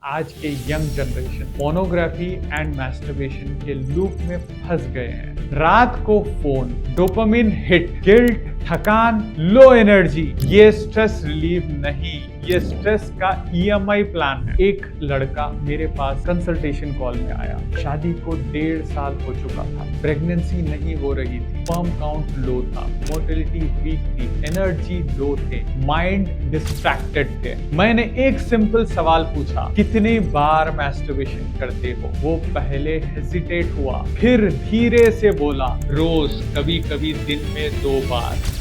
आज के young generation pornography and masturbation के लूप में फंस गए हैं। रात को फोन, डोपामिन हिट, गिल्ट, थकान, लो एनर्जी, ये स्ट्रेस रिलीफ नहीं, ये स्ट्रेस का ईएमआई प्लान है। एक लड़का मेरे पास कंसल्टेशन कॉल में आया। शादी को 1.5 साल हो चुका था, प्रेगनेंसी नहीं हो रही थी, स्पर्म काउंट लो था, मोटिलिटी वीक थी, एनर्जी लो थे, माइंड डिस्ट्रैक्टेड थे। मैंने एक सिंपल सवाल पूछा, कितनी बार मैस्टरबेशन करते हो? वो पहले हेजिटेट हुआ, फिर धीरे से बोला, रोज, कभी कभी दिन में 2 बार।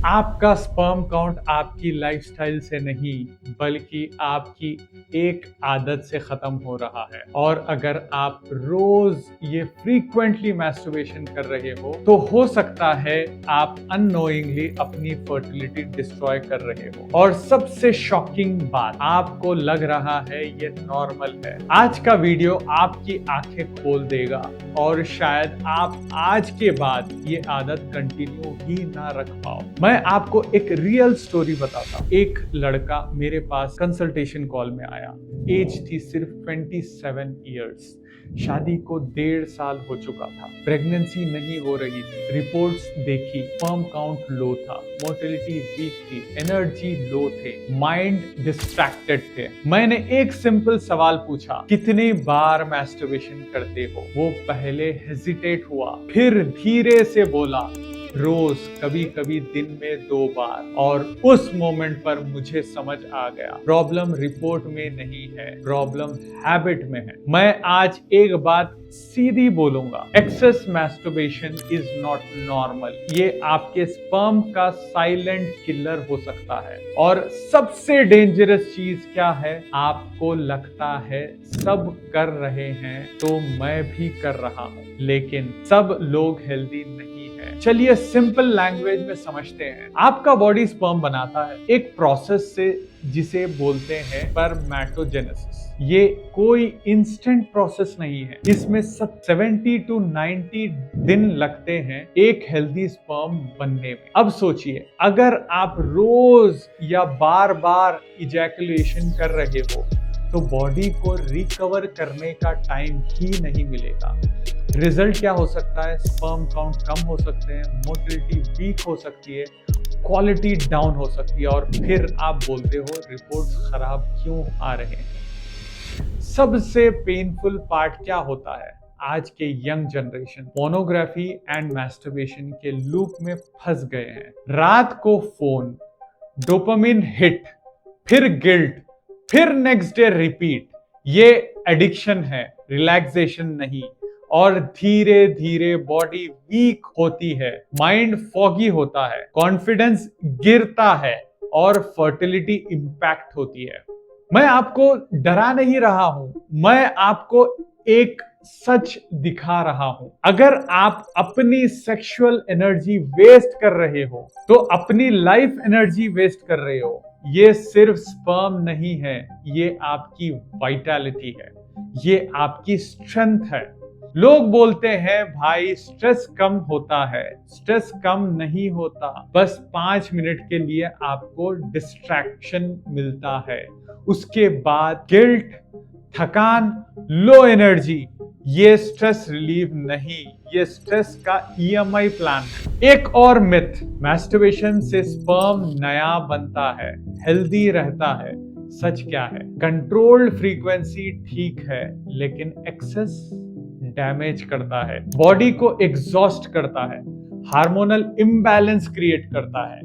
आपका स्पर्म काउंट आपकी लाइफस्टाइल से नहीं बल्कि आपकी एक आदत से खत्म हो रहा है। और अगर आप रोज ये फ्रीक्वेंटली मैस्टरबेशन कर रहे हो हो सकता है आप अननोइंगली अपनी फर्टिलिटी डिस्ट्रॉय कर रहे हो। और सबसे शॉकिंग बात, आपको लग रहा है ये नॉर्मल है। आज का वीडियो आपकी आंखें खोल देगा और शायद आप आज के बाद ये आदत कंटिन्यू ही ना रख पाओ। मैं आपको एक रियल स्टोरी बताता हूं। एक लड़का मेरे पास कंसल्टेशन कॉल में आया। एज थी सिर्फ 27 इयर्स। शादी को 1.5 साल हो चुका था, प्रेगनेंसी नहीं हो रही थी, रिपोर्ट्स देखी, स्पर्म काउंट लो था, मोटिलिटी वीक थी, एनर्जी लो थे, माइंड डिस्ट्रैक्टेड थे। मैंने एक सिंपल सवाल पूछा, कितनी बार मैस्टरबेशन करते हो? वो पहले हेजिटेट हुआ, फिर धीरे से बोला, रोज, कभी कभी दिन में 2 बार। और उस मोमेंट पर मुझे समझ आ गया, प्रॉब्लम रिपोर्ट में नहीं है, प्रॉब्लम हैबिट में है। मैं आज एक बात सीधी बोलूंगा, excess masturbation is not normal. ये आपके स्पर्म का साइलेंट किलर हो सकता है। और सबसे डेंजरस चीज क्या है? आपको लगता है सब कर रहे हैं तो मैं भी कर रहा हूं, लेकिन सब लोग हेल्दी नहीं। चलिए सिंपल लैंग्वेज में समझते हैं। आपका बॉडी स्पर्म बनाता है एक प्रोसेस से जिसे बोलते हैं स्पर्मेटोजेनेसिस। ये कोई इंस्टेंट प्रोसेस नहीं है। इसमें 70 to 90 दिन लगते हैं एक हेल्दी स्पर्म बनने में। अब सोचिए, अगर आप रोज या बार बार इजैकुलेशन कर रहे हो तो बॉडी को रिकवर करने का टाइम ही नहीं मिलेगा। रिजल्ट क्या हो सकता है? स्पर्म काउंट कम हो सकते हैं, मोटिलिटी वीक हो सकती है, क्वालिटी डाउन हो सकती है, और फिर आप बोलते हो रिपोर्ट्स खराब क्यों आ रहे हैं। सबसे पेनफुल पार्ट क्या होता है? आज के young generation pornography and masturbation के लूप में फंस गए हैं। रात को फोन, डोपामिन हिट, फिर गिल्ट, फिर नेक्स्ट डे रिपीट। ये एडिक्शन है, रिलैक्सेशन नहीं। और धीरे धीरे बॉडी वीक होती है, माइंड फॉगी होता है, कॉन्फिडेंस गिरता है और फर्टिलिटी इंपैक्ट होती है। मैं आपको डरा नहीं रहा हूं, मैं आपको एक सच दिखा रहा हूं। अगर आप अपनी सेक्सुअल एनर्जी वेस्ट कर रहे हो तो अपनी लाइफ एनर्जी वेस्ट कर रहे हो। ये सिर्फ स्पर्म नहीं है, ये आपकी वाइटैलिटी है, ये आपकी स्ट्रेंथ है। लोग बोलते हैं भाई स्ट्रेस कम होता है, स्ट्रेस कम नहीं होता, बस 5 मिनट के लिए आपको डिस्ट्रैक्शन मिलता है, उसके बाद गिल्ट, थकान, लो एनर्जी। ये स्ट्रेस रिलीफ नहीं, ये स्ट्रेस का ईएमआई प्लान है। एक और मिथ, मैस्टरबेशन से स्पर्म नया बनता है, हेल्दी रहता है। सच क्या है? कंट्रोल्ड फ्रीक्वेंसी ठीक है, लेकिन एक्सेस डैमेज करता है, बॉडी को एग्जॉस्ट करता है, हार्मोनल इम्बैलेंस क्रिएट करता है।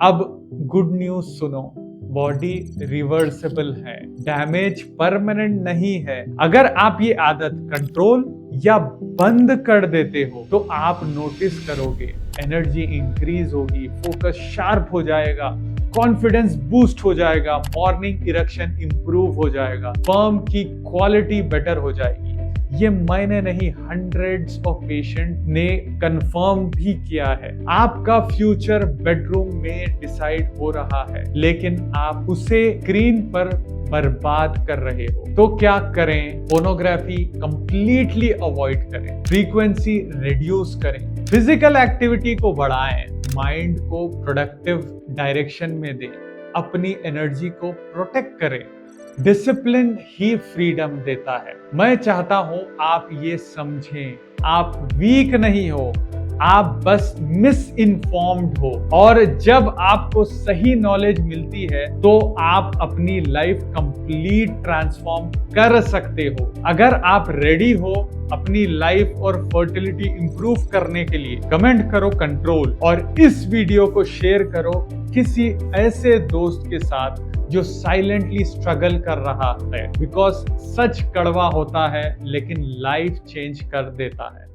अब गुड न्यूज सुनो, बॉडी रिवर्सिबल है, डैमेज परमानेंट नहीं है। अगर आप ये आदत कंट्रोल या बंद कर देते हो तो आप नोटिस करोगे, एनर्जी इंक्रीज होगी, फोकस शार्प हो जाएगा, कॉन्फिडेंस बूस्ट हो जाएगा, मॉर्निंग इरेक्शन इंप्रूव हो जाएगा, स्पर्म की क्वालिटी बेटर हो जाएगी। ये मैंने नहीं, हंड्रेड्स ऑफ पेशेंट ने कंफर्म भी किया है। आपका फ्यूचर बेडरूम में डिसाइड हो रहा है, लेकिन आप उसे स्क्रीन पर बर्बाद कर रहे हो। तो क्या करें? पोर्नोग्राफी कंप्लीटली अवॉइड करें, फ्रीक्वेंसी रिड्यूस करें, फिजिकल एक्टिविटी को बढ़ाएं, माइंड को प्रोडक्टिव डायरेक्शन में दें, अपनी एनर्जी को प्रोटेक्ट करें, डिसिप्लिन ही फ्रीडम देता है। मैं चाहता हूं आप ये समझें, आप वीक नहीं हो, आप बस मिस इन्फॉर्म्ड हो। और जब आपको सही नॉलेज मिलती है तो आप अपनी लाइफ कंप्लीट ट्रांसफॉर्म कर सकते हो। अगर आप रेडी हो अपनी लाइफ और फर्टिलिटी इंप्रूव करने के लिए, कमेंट करो कंट्रोल और इस वीडियो को शेयर करो किसी ऐसे दोस्त के साथ जो साइलेंटली स्ट्रगल कर रहा है। बिकॉज सच कड़वा होता है लेकिन लाइफ चेंज कर देता है।